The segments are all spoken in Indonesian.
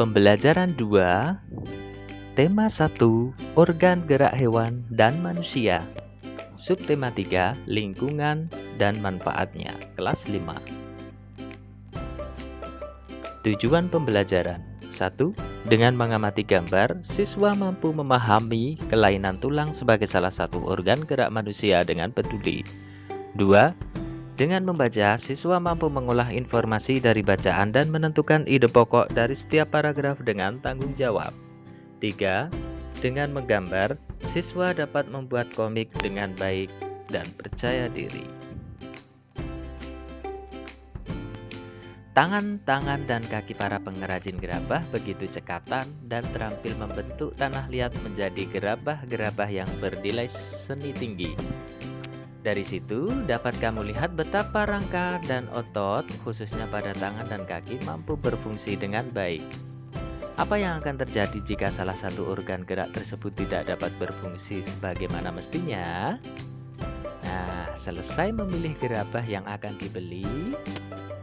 Pembelajaran 2, tema 1, organ gerak hewan dan manusia. Subtema 3, lingkungan dan manfaatnya. Kelas 5. Tujuan pembelajaran 1. Dengan mengamati gambar, siswa mampu memahami kelainan tulang sebagai salah satu organ gerak manusia dengan peduli. 2. Dengan membaca, siswa mampu mengolah informasi dari bacaan dan menentukan ide pokok dari setiap paragraf dengan tanggung jawab. 3. Dengan menggambar, siswa dapat membuat komik dengan baik dan percaya diri. Tangan-tangan dan kaki para pengrajin gerabah begitu cekatan dan terampil membentuk tanah liat menjadi gerabah-gerabah yang bernilai seni tinggi. Dari situ dapat kamu lihat betapa rangka dan otot, khususnya pada tangan dan kaki, mampu berfungsi dengan baik. Apa yang akan terjadi jika salah satu organ gerak tersebut tidak dapat berfungsi sebagaimana mestinya? Nah, selesai memilih gerabah yang akan dibeli,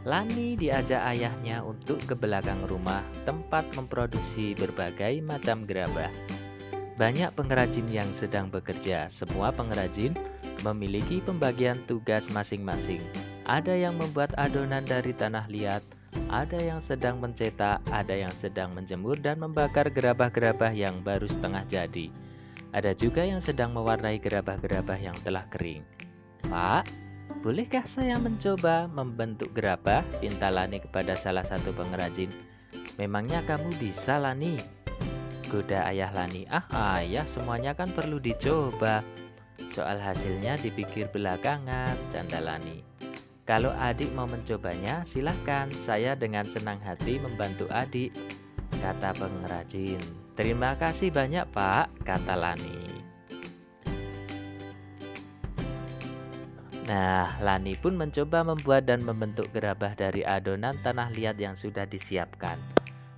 Lani diajak ayahnya untuk ke belakang rumah tempat memproduksi berbagai macam gerabah. Banyak pengrajin yang sedang bekerja. Semua pengrajin memiliki pembagian tugas masing-masing. Ada yang membuat adonan dari tanah liat, ada yang sedang mencetak, ada yang sedang menjemur dan membakar gerabah-gerabah yang baru setengah jadi. Ada juga yang sedang mewarnai gerabah-gerabah yang telah kering. "Pak, bolehkah saya mencoba membentuk gerabah?" pinta Lani kepada salah satu pengrajin. "Memangnya kamu bisa, Lani?" goda ayah Lani. Ayah, semuanya kan perlu dicoba. Soal hasilnya dipikir belakangan, canda Lani. "Kalau adik mau mencobanya, silahkan. Saya dengan senang hati membantu adik," kata pengrajin. "Terima kasih banyak, Pak," kata Lani. Nah, Lani pun mencoba membuat dan membentuk gerabah dari adonan tanah liat yang sudah disiapkan.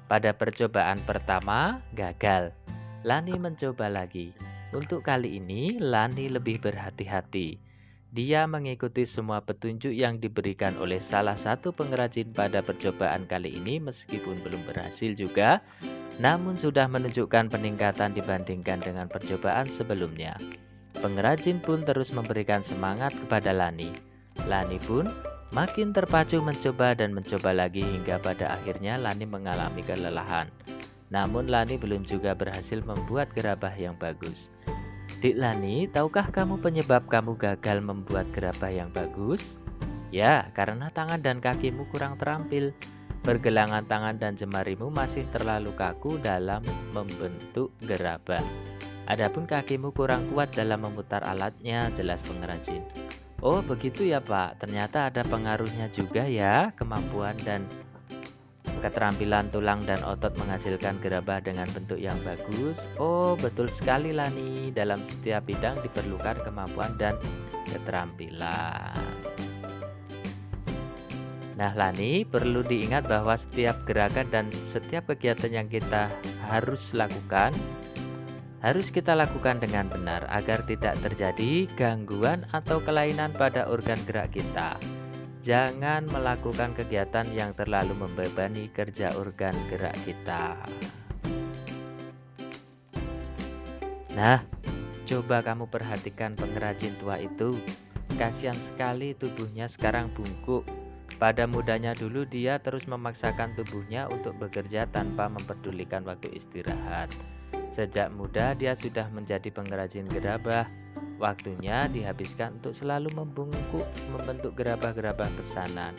Pada percobaan pertama, gagal. Lani mencoba lagi. Untuk kali ini, Lani lebih berhati-hati. Dia mengikuti semua petunjuk yang diberikan oleh salah satu pengrajin pada percobaan kali ini, meskipun belum berhasil juga, namun sudah menunjukkan peningkatan dibandingkan dengan percobaan sebelumnya. Pengrajin pun terus memberikan semangat kepada Lani. Lani pun makin terpacu mencoba dan mencoba lagi hingga pada akhirnya Lani mengalami kelelahan. Namun Lani belum juga berhasil membuat gerabah yang bagus. "Dik Lani, tahukah kamu penyebab kamu gagal membuat gerabah yang bagus?" "Ya, karena tangan dan kakimu kurang terampil. Pergelangan tangan dan jemarimu masih terlalu kaku dalam membentuk gerabah. Adapun kakimu kurang kuat dalam memutar alatnya," jelas pengrajin. "Oh, begitu ya, Pak. Ternyata ada pengaruhnya juga ya, kemampuan dan keterampilan tulang dan otot menghasilkan gerabah dengan bentuk yang bagus." "Oh, betul sekali, Lani. Dalam setiap bidang diperlukan kemampuan dan keterampilan." Nah, Lani, perlu diingat bahwa setiap gerakan dan setiap kegiatan yang kita harus lakukan harus kita lakukan dengan benar agar tidak terjadi gangguan atau kelainan pada organ gerak kita. Jangan melakukan kegiatan yang terlalu membebani kerja organ gerak kita. Nah, coba kamu perhatikan pengrajin tua itu. Kasihan sekali tubuhnya sekarang bungkuk. Pada mudanya dulu dia terus memaksakan tubuhnya untuk bekerja tanpa memperdulikan waktu istirahat. Sejak muda dia sudah menjadi pengrajin gerabah. Waktunya dihabiskan untuk selalu membungkuk membentuk gerabah-gerabah pesanan.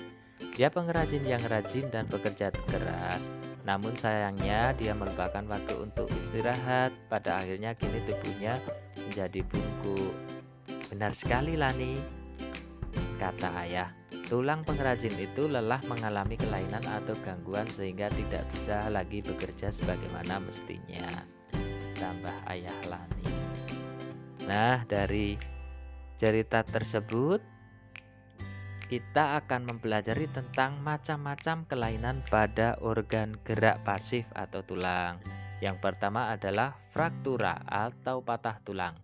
Dia pengrajin yang rajin dan bekerja keras. Namun sayangnya dia melupakan waktu untuk istirahat. Pada akhirnya kini tubuhnya menjadi bungkuk. "Benar sekali, Lani," kata ayah. "Tulang pengrajin itu lelah mengalami kelainan atau gangguan sehingga tidak bisa lagi bekerja sebagaimana mestinya," tambah ayah Lani. Nah, dari cerita tersebut kita akan mempelajari tentang macam-macam kelainan pada organ gerak pasif atau tulang. Yang pertama adalah fraktura atau patah tulang.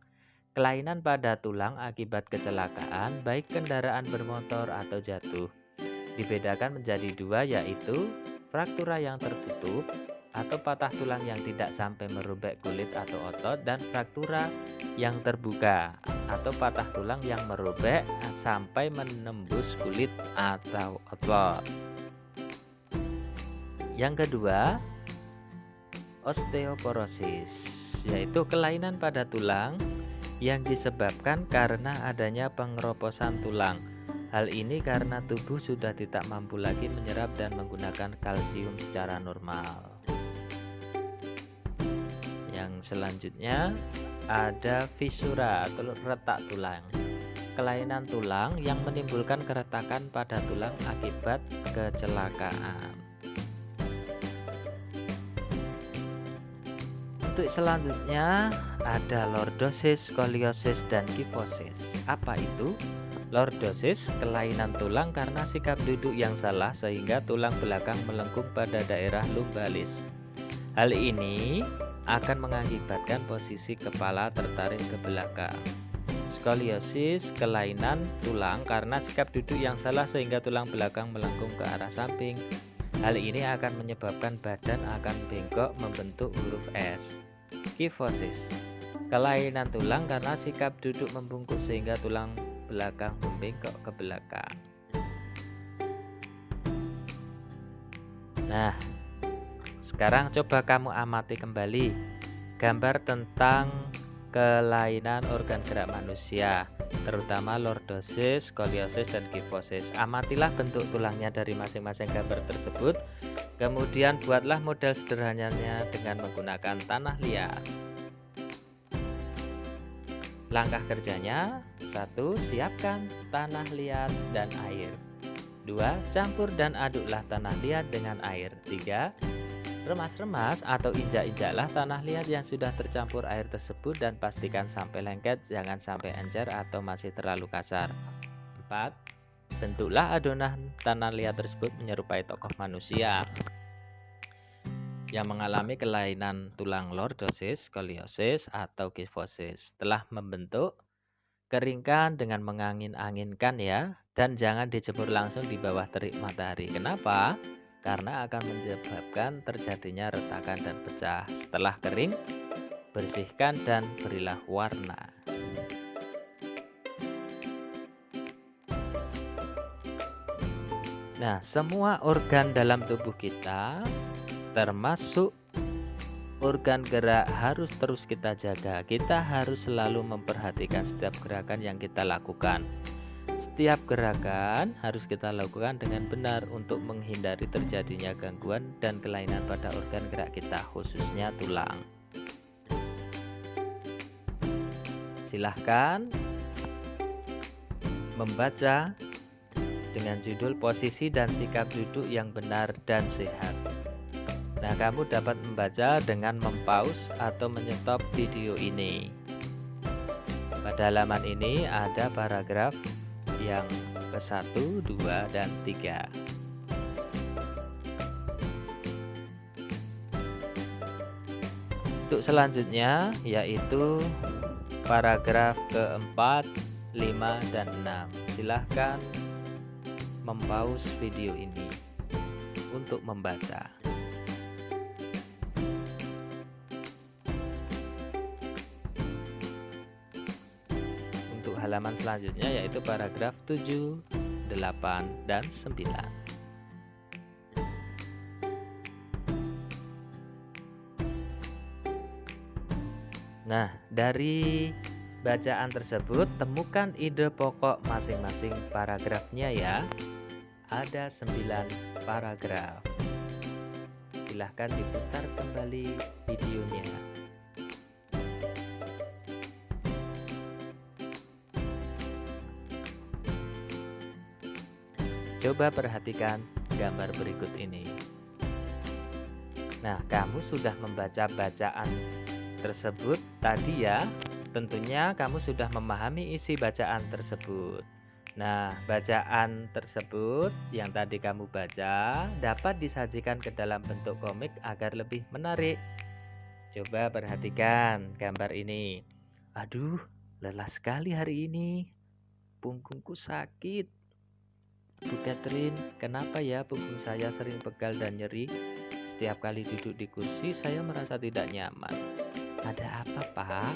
Kelainan pada tulang akibat kecelakaan, baik kendaraan bermotor atau jatuh. Dibedakan menjadi dua, yaitu fraktura yang tertutup atau patah tulang yang tidak sampai merobek kulit atau otot, dan fraktura yang terbuka atau patah tulang yang merobek sampai menembus kulit atau otot. Yang kedua, osteoporosis, yaitu kelainan pada tulang yang disebabkan karena adanya pengeroposan tulang. Hal ini karena tubuh sudah tidak mampu lagi menyerap dan menggunakan kalsium secara normal. Yang selanjutnya ada fisura atau retak tulang. Kelainan tulang yang menimbulkan keretakan pada tulang akibat kecelakaan. Untuk selanjutnya ada lordosis, skoliosis, dan kifosis. Apa itu? Lordosis, kelainan tulang karena sikap duduk yang salah sehingga tulang belakang melengkung pada daerah lumbalis. Hal ini akan mengakibatkan posisi kepala tertarik ke belakang. Skoliosis, kelainan tulang karena sikap duduk yang salah sehingga tulang belakang melengkung ke arah samping. Hal ini akan menyebabkan badan akan bengkok membentuk huruf S. Kifosis, kelainan tulang karena sikap duduk membungkuk sehingga tulang belakang membengkok ke belakang. Nah, sekarang coba kamu amati kembali gambar tentang kelainan organ gerak manusia, terutama lordosis, skoliosis, dan kifosis. Amatilah bentuk tulangnya dari masing-masing gambar tersebut. Kemudian buatlah model sederhananya dengan menggunakan tanah liat. Langkah kerjanya: 1. Siapkan tanah liat dan air. 2. Campur dan aduklah tanah liat dengan air. 3. Remas-remas atau injak-injaklah tanah liat yang sudah tercampur air tersebut dan pastikan sampai lengket, jangan sampai encer atau masih terlalu kasar. 4. Bentuklah adonan tanah liat tersebut menyerupai tokoh manusia yang mengalami kelainan tulang lordosis, skoliosis, atau kifosis. Setelah membentuk, keringkan dengan mengangin-anginkan ya, dan jangan dijemur langsung di bawah terik matahari. Kenapa? Karena akan menyebabkan terjadinya retakan dan pecah. Setelah kering, bersihkan dan berilah warna. Nah, semua organ dalam tubuh kita, termasuk organ gerak, harus terus kita jaga. Kita harus selalu memperhatikan setiap gerakan yang kita lakukan. Setiap gerakan harus kita lakukan dengan benar untuk menghindari terjadinya gangguan dan kelainan pada organ gerak kita, khususnya tulang. Silahkan membaca dengan judul Posisi dan Sikap Duduk yang Benar dan Sehat. Nah, kamu dapat membaca dengan mempause atau menyetop video ini. Pada halaman ini ada paragraf yang ke-1, 2, dan 3. Untuk selanjutnya yaitu paragraf ke-4, 5, dan 6. Silahkan mempause video ini untuk membaca. Untuk halaman selanjutnya yaitu paragraf 7, 8, dan 9. Nah, dari bacaan tersebut temukan ide pokok masing-masing paragrafnya ya. Ada 9 paragraf. Silahkan diputar kembali videonya. Coba perhatikan gambar berikut ini. Nah, kamu sudah membaca bacaan tersebut tadi ya. Tentunya kamu sudah memahami isi bacaan tersebut. Nah, bacaan tersebut yang tadi kamu baca dapat disajikan ke dalam bentuk komik agar lebih menarik. Coba perhatikan gambar ini. Aduh, lelah sekali hari ini. Punggungku sakit. Bu Catherine, kenapa ya punggung saya sering pegal dan nyeri? Setiap kali duduk di kursi, saya merasa tidak nyaman. Ada apa, Pak?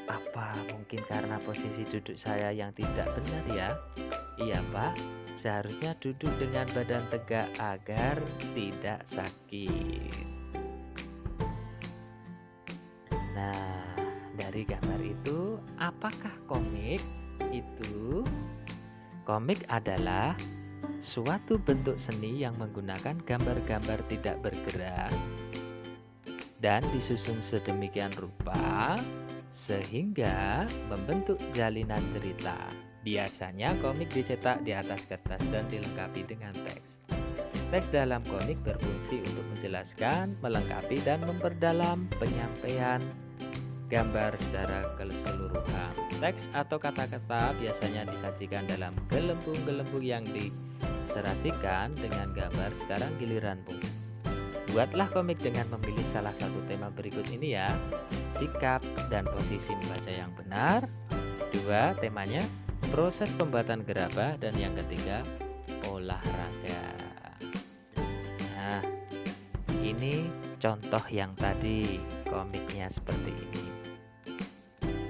Apa mungkin karena posisi duduk saya yang tidak benar ya? Iya, Pak. Seharusnya duduk dengan badan tegak agar tidak sakit. Nah, dari gambar itu, apakah komik itu? Komik adalah suatu bentuk seni yang menggunakan gambar-gambar tidak bergerak dan disusun sedemikian rupa sehingga membentuk jalinan cerita. Biasanya komik dicetak di atas kertas dan dilengkapi dengan teks. Teks dalam komik berfungsi untuk menjelaskan, melengkapi, dan memperdalam penyampaian gambar secara keseluruhan. Teks atau kata-kata biasanya disajikan dalam gelembung-gelembung yang diserasikan dengan gambar. Sekarang giliranmu. Buatlah komik dengan memilih salah satu tema berikut ini ya. Sikap dan posisi membaca yang benar. 2. Temanya proses pembuatan gerabah. Dan yang ketiga, olahraga. Nah, ini contoh yang tadi komiknya seperti ini.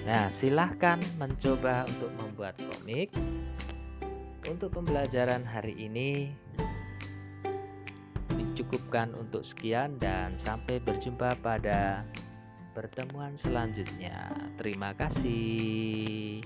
Nah, silahkan mencoba untuk membuat komik. Untuk pembelajaran hari ini dicukupkan untuk sekian dan sampai berjumpa pada pertemuan selanjutnya. Terima kasih.